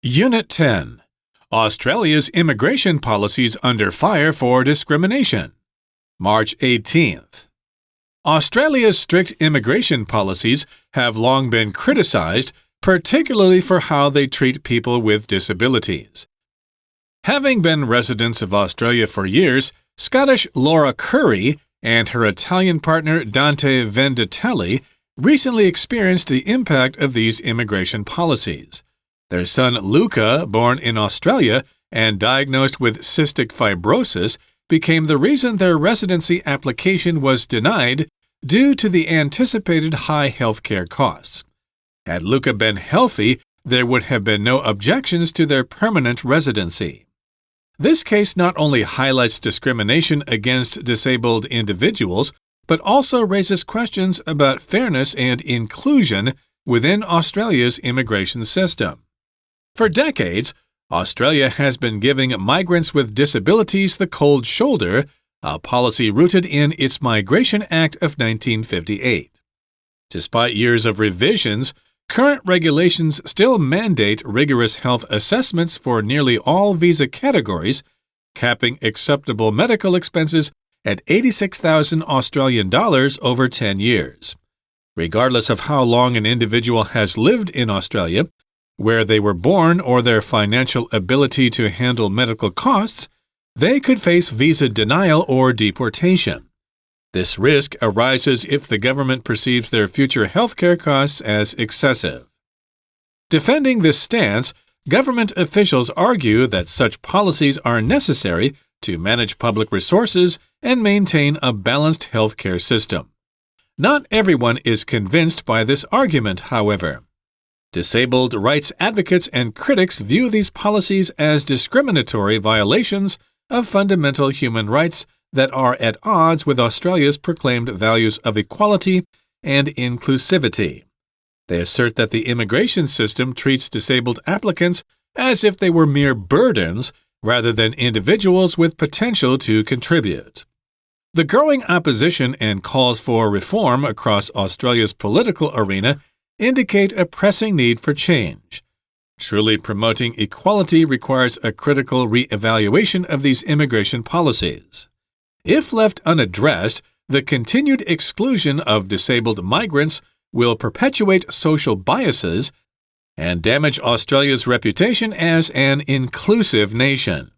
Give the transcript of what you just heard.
Unit 10. Australia's immigration policies under fire for discrimination. March 18th. Australia's strict immigration policies have long been criticized, particularly for how they treat people with disabilities. Having been residents of Australia for years, Scottish Laura Curry and her Italian partner Dante Venditelli recently experienced the impact of these immigration policies. Their son Luca, born in Australia and diagnosed with cystic fibrosis, became the reason their residency application was denied due to the anticipated high healthcare costs. Had Luca been healthy, there would have been no objections to their permanent residency. This case not only highlights discrimination against disabled individuals, but also raises questions about fairness and inclusion within Australia's immigration system. For decades, Australia has been giving migrants with disabilities the cold shoulder, a policy rooted in its Migration Act of 1958. Despite years of revisions, current regulations still mandate rigorous health assessments for nearly all visa categories, capping acceptable medical expenses at 86,000 Australian dollars over 10 years. Regardless of how long an individual has lived in Australia, where they were born, or their financial ability to handle medical costs, they could face visa denial or deportation. This risk arises if the government perceives their future healthcare costs as excessive. Defending this stance, government officials argue that such policies are necessary to manage public resources and maintain a balanced healthcare system. Not everyone is convinced by this argument, however. Disabled rights advocates and critics view these policies as discriminatory violations of fundamental human rights that are at odds with Australia's proclaimed values of equality and inclusivity. They assert that the immigration system treats disabled applicants as if they were mere burdens rather than individuals with potential to contribute. The growing opposition and calls for reform across Australia's political arena indicate a pressing need for change. Truly promoting equality requires a critical re-evaluation of these immigration policies. If left unaddressed, the continued exclusion of disabled migrants will perpetuate social biases and damage Australia's reputation as an inclusive nation.